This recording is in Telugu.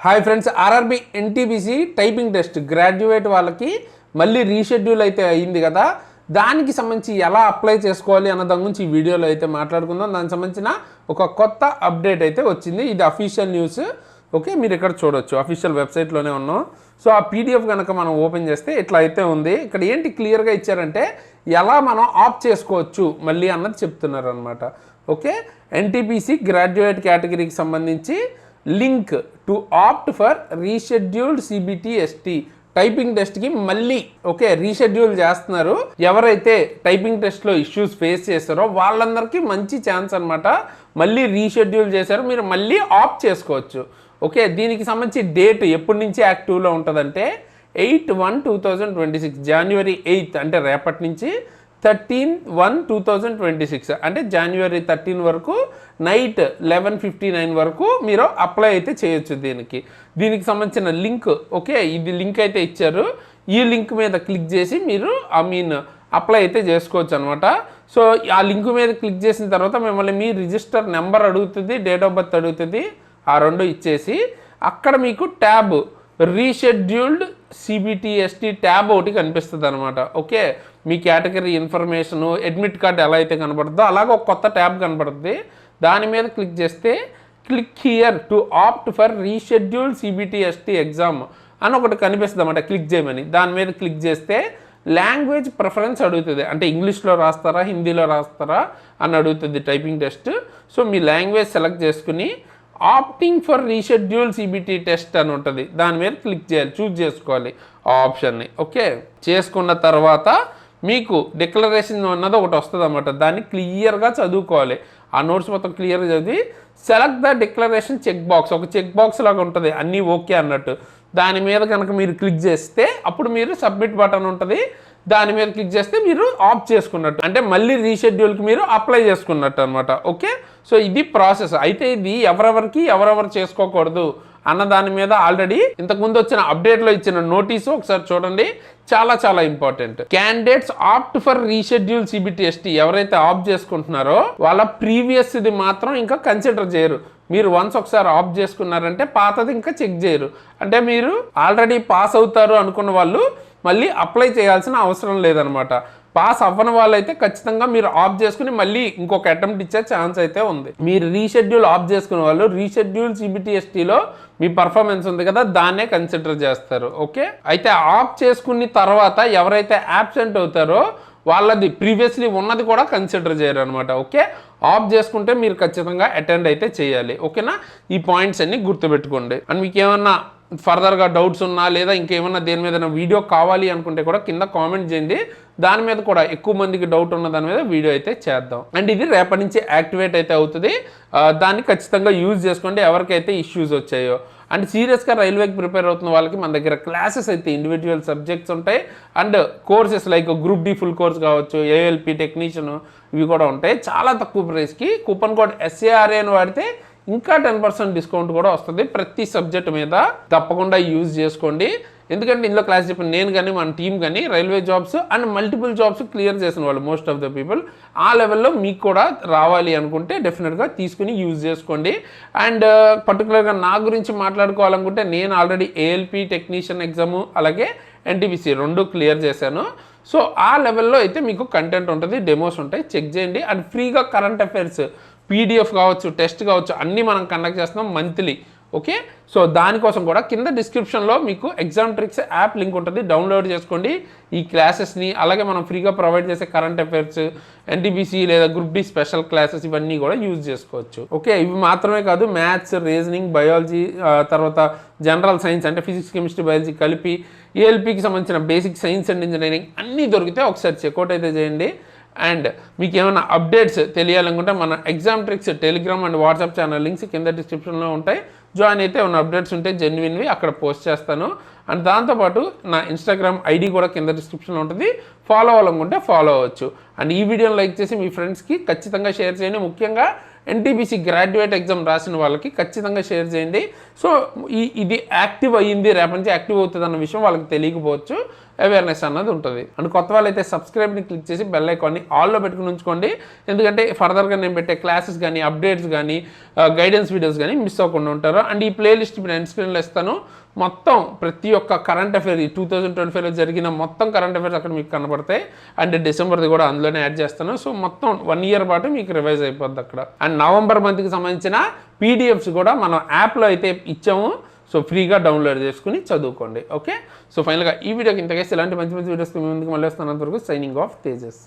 Hi friends, RRB NTPC typing test graduate వాళ్ళకి మళ్ళీ రీషెడ్యూల్ అయితే అయ్యింది కదా. దానికి సంబంధించి ఎలా అప్లై చేసుకోవాలి అన్న దాని గురించి ఈ వీడియోలో అయితే మాట్లాడుకుందాం. దానికి సంబంధించిన ఒక కొత్త అప్డేట్ అయితే వచ్చింది. ఇది అఫీషియల్ న్యూస్. ఓకే, మీరు ఇక్కడ చూడొచ్చు, అఫీషియల్ వెబ్సైట్లోనే ఉన్నాం. సో ఆ పీడిఎఫ్ కనుక మనం ఓపెన్ చేస్తే ఇట్లా అయితే ఉంది. ఇక్కడ ఏంటి క్లియర్గా ఇచ్చారంటే ఎలా మనం ఆప్ చేసుకోవచ్చు మళ్ళీ అన్నది చెప్తున్నారు అనమాట. ఓకే, ఎన్టీపీసీ గ్రాడ్యుయేట్ కేటగిరీకి సంబంధించి link to opt for rescheduled CBT ST typing టెస్ట్కి మళ్ళీ ఓకే రీషెడ్యూల్ చేస్తున్నారు. ఎవరైతే టైపింగ్ టెస్ట్లో ఇష్యూస్ ఫేస్ చేస్తారో వాళ్ళందరికీ మంచి ఛాన్స్ అనమాట. మళ్ళీ రీషెడ్యూల్ చేశారు, మీరు మళ్ళీ ఆప్ట్ చేసుకోవచ్చు. ఓకే, దీనికి సంబంధించి డేట్ ఎప్పటి నుంచి యాక్టివ్లో ఉంటుందంటే 8/1/2026 January 8 అంటే రేపటి నుంచి 13/1/2026 అంటే January 13 వరకు నైట్ 11:59 వరకు మీరు అప్లై అయితే చేయొచ్చు. దీనికి సంబంధించిన లింక్ ఓకే, ఇది లింక్ అయితే ఇచ్చారు. ఈ లింక్ మీద క్లిక్ చేసి మీరు అప్లై అయితే చేసుకోవచ్చు అనమాట. సో ఆ లింక్ మీద క్లిక్ చేసిన తర్వాత మిమ్మల్ని మీ రిజిస్టర్ నెంబర్ అడుగుతుంది, డేట్ ఆఫ్ బర్త్ అడుగుతుంది. ఆ రెండు ఇచ్చేసి అక్కడ మీకు ట్యాబ్ రీషెడ్యూల్డ్ సిబిటిఎస్టీ ట్యాబ్ ఒకటి కనిపిస్తుంది అనమాట. ఓకే, మీ కేటగిరీ ఇన్ఫర్మేషను అడ్మిట్ కార్డ్ ఎలా అయితే కనబడుతుందో అలాగే ఒక కొత్త ట్యాబ్ కనబడుతుంది. దాని మీద క్లిక్ చేస్తే click here to opt for rescheduled CBTST exam అని ఒకటి కనిపిస్తుంది అన్నమాట. క్లిక్ చేయమని దాని మీద క్లిక్ చేస్తే లాంగ్వేజ్ ప్రిఫరెన్స్ అడుగుతుంది. అంటే ఇంగ్లీష్లో రాస్తారా హిందీలో రాస్తారా అని అడుగుతుంది టైపింగ్ టెస్ట్. సో మీ లాంగ్వేజ్ సెలెక్ట్ చేసుకుని opting for reschedule CBT test అని ఉంటుంది, దాని మీద క్లిక్ చేయాలి, చూజ్ చేసుకోవాలి ఆ ఆప్షన్ని. ఓకే, చేసుకున్న తర్వాత మీకు డిక్లరేషన్ అన్నది ఒకటి వస్తుంది అన్నమాట. దాన్ని క్లియర్గా చదువుకోవాలి. ఆ నోట్స్ మొత్తం క్లియర్గా చదివి select the declaration check box, ఒక చెక్ బాక్స్ లాగా ఉంటుంది అన్నీ ఓకే అన్నట్టు. దాని మీద కనుక మీరు క్లిక్ చేస్తే అప్పుడు మీరు సబ్మిట్ బటన్ ఉంటుంది, దాని మీద క్లిక్ చేస్తే మీరు ఆప్ చేసుకున్నట్టు, అంటే మళ్ళీ రీషెడ్యూల్కి మీరు అప్లై చేసుకున్నట్టు అనమాట. ఓకే, సో ఇది ప్రాసెస్. అయితే ఇది ఎవరెవరు చేసుకోకూడదు అన్న దాని మీద ఆల్రెడీ ఇంతకుముందు వచ్చిన అప్డేట్లో ఇచ్చిన నోటీసు ఒకసారి చూడండి, చాలా important. Candidates opt for reschedule CBTST ఎవరైతే ఆప్ట్ చేసుకుంటున్నారో వాళ్ళ ప్రీవియస్ ఇది మాత్రం ఇంకా కన్సిడర్ చేయరు. మీరు వన్స్ ఒకసారి ఆప్ట్ చేసుకున్నారంటే పాతది ఇంకా చెక్ చేయరు. అంటే మీరు ఆల్రెడీ పాస్ అవుతారు అనుకున్న వాళ్ళు మళ్ళీ అప్లై చేయాల్సిన అవసరం లేదనమాట. పాస్ అవ్వని వాళ్ళైతే ఖచ్చితంగా మీరు ఆఫ్ చేసుకుని మళ్ళీ ఇంకొక అటెంప్ట్ ఇచ్చే ఛాన్స్ అయితే ఉంది. మీరు రీషెడ్యూల్ ఆఫ్ చేసుకునే వాళ్ళు రీషెడ్యూల్ సిబిటిఎస్టీలో మీ పర్ఫార్మెన్స్ ఉంది కదా దాన్నే కన్సిడర్ చేస్తారు. ఓకే, అయితే ఆఫ్ చేసుకున్న తర్వాత ఎవరైతే యాబ్సెంట్ అవుతారో వాళ్ళది ప్రీవియస్లీ ఉన్నది కూడా కన్సిడర్ చేయరు అనమాట. ఓకే, ఆఫ్ చేసుకుంటే మీరు ఖచ్చితంగా అటెండ్ అయితే చేయాలి. ఓకేనా, ఈ పాయింట్స్ అన్ని గుర్తుపెట్టుకోండి. అండ్ మీకు ఏమన్నా ఫర్దర్గా డౌట్స్ ఉన్నా లేదా ఇంకేమన్నా దేని మీద వీడియో కావాలి అనుకుంటే కూడా కింద కామెంట్ చేయండి. దాని మీద కూడా ఎక్కువ మందికి డౌట్ ఉన్న దాని మీద వీడియో అయితే చేద్దాం. అండ్ ఇది రేపటి నుంచి యాక్టివేట్ అయితే అవుతుంది. దాన్ని ఖచ్చితంగా యూజ్ చేసుకోండి ఎవరికైతే ఇష్యూస్ వచ్చాయో. అండ్ సీరియస్గా రైల్వేకి ప్రిపేర్ అవుతున్న వాళ్ళకి మన దగ్గర క్లాసెస్ అయితే ఇండివిజువల్ సబ్జెక్ట్స్ ఉంటాయి. And courses like group D full course కావచ్చు, ఏఎల్పి టెక్నీషియన్ ఇవి కూడా ఉంటాయి. చాలా తక్కువ ప్రైస్కి కూపన్ కోడ్ SARA అని వాడితే ఇంకా 10% డిస్కౌంట్ కూడా వస్తుంది ప్రతి సబ్జెక్ట్ మీద. తప్పకుండా యూజ్ చేసుకోండి. ఎందుకంటే ఇందులో క్లాస్ చెప్పిన నేను కానీ మన టీం కానీ railway jobs and multiple jobs clear చేసిన వాళ్ళు మోస్ట్ ఆఫ్ ద పీపుల్. ఆ లెవెల్లో మీకు కూడా రావాలి అనుకుంటే డెఫినెట్గా తీసుకుని యూజ్ చేసుకోండి. అండ్ పర్టికులర్గా నా గురించి మాట్లాడుకోవాలనుకుంటే నేను ఆల్రెడీ ఏఎల్పి టెక్నీషియన్ ఎగ్జాము అలాగే ఎన్టీపీసీ రెండు క్లియర్ చేశాను. సో ఆ లెవెల్లో అయితే మీకు కంటెంట్ ఉంటుంది, డెమోస్ ఉంటాయి, చెక్ చేయండి. అండ్ ఫ్రీగా కరెంట్ అఫైర్స్ PDF కావచ్చు, టెస్ట్ కావచ్చు, అన్నీ మనం కండక్ట్ చేస్తున్నాం మంత్లీ. ఓకే, సో దానికోసం కూడా కింద డిస్క్రిప్షన్లో మీకు ఎగ్జామ్ ట్రిక్స్ యాప్ లింక్ ఉంటుంది, డౌన్లోడ్ చేసుకోండి ఈ క్లాసెస్ని. అలాగే మనం ఫ్రీగా ప్రొవైడ్ చేసే కరెంట్ అఫైర్స్, ఎన్టీపీసీ లేదా గ్రూప్ డి స్పెషల్ క్లాసెస్ ఇవన్నీ కూడా యూజ్ చేసుకోవచ్చు. ఓకే, ఇవి మాత్రమే కాదు, మ్యాథ్స్, రీజనింగ్, బయాలజీ, తర్వాత జనరల్ సైన్స్ అంటే ఫిజిక్స్, కెమిస్ట్రీ, బయాలజీ కలిపి ఏఎల్పికి సంబంధించిన బేసిక్ సైన్స్ అండ్ ఇంజనీరింగ్ అన్నీ దొరికితే ఒకసారి చెక్అవుట్ అయితే చేయండి. అండ్ మీకు ఏమైనా అప్డేట్స్ తెలియాలనుకుంటే మన exam tricks Telegram and WhatsApp channel links కింద డిస్క్రిప్షన్లో ఉంటాయి. జాయిన్ అయితే ఉన్న అప్డేట్స్ ఉంటే జెన్యున్వి అక్కడ పోస్ట్ చేస్తాను. అండ్ దాంతోపాటు నా ఇన్స్టాగ్రామ్ ఐడి కూడా కింద డిస్క్రిప్షన్లో ఉంటుంది, ఫాలో అవ్వాలనుకుంటే ఫాలో అవ్వచ్చు. అండ్ ఈ వీడియోని లైక్ చేసి మీ ఫ్రెండ్స్కి ఖచ్చితంగా షేర్ చేయండి. ముఖ్యంగా ఎన్టీపీసీ గ్రాడ్యుయేట్ ఎగ్జామ్ రాసిన వాళ్ళకి ఖచ్చితంగా షేర్ చేయండి. సో ఇది యాక్టివ్ అయ్యింది, రేపటి నుంచి యాక్టివ్ అవుతుంది అన్న విషయం వాళ్ళకి తెలియకపోవచ్చు. అవేర్నెస్ అన్నది ఉంటుంది. అండ్ కొత్త వాళ్ళైతే సబ్స్క్రైబ్ని క్లిక్ చేసి బెల్ ఐకాన్ని ఆల్లో పెట్టుకుని ఉంచుకోండి. ఎందుకంటే ఫర్దర్గా నేను పెట్టే క్లాసెస్ కానీ అప్డేట్స్ కానీ గైడెన్స్ వీడియోస్ కానీ మిస్ అవ్వకుండా ఉంటారు. అండ్ ఈ ప్లేలిస్ట్ ఇప్పుడు ఎండ్ స్క్రీన్లో ఇస్తాను. మొత్తం ప్రతి ఒక్క కరెంట్ అఫైర్ 2025లో జరిగిన మొత్తం కరెంట్ అఫైర్స్ అక్కడ మీకు కనబడతాయి. అండ్ డిసెంబర్ది కూడా అందులోనే యాడ్ చేస్తాను. సో మొత్తం 1 year పాటు మీకు రివైజ్ అయిపోద్ది అక్కడ. అండ్ నవంబర్ మంత్కి సంబంధించిన పీడిఎఫ్స్ కూడా మనం యాప్లో అయితే ఇచ్చాము. సో ఫ్రీగా డౌన్లోడ్ చేసుకుని చదువుకోండి. ఓకే, సో ఫైనల్గా ఈ వీడియోకి ఇంతకేసి ఇలాంటి మంచి మంచి వీడియోస్ మీ ముందుకు మళ్ళీ వస్తున్నంత వరకు సైనింగ్ ఆఫ్ తేజస్.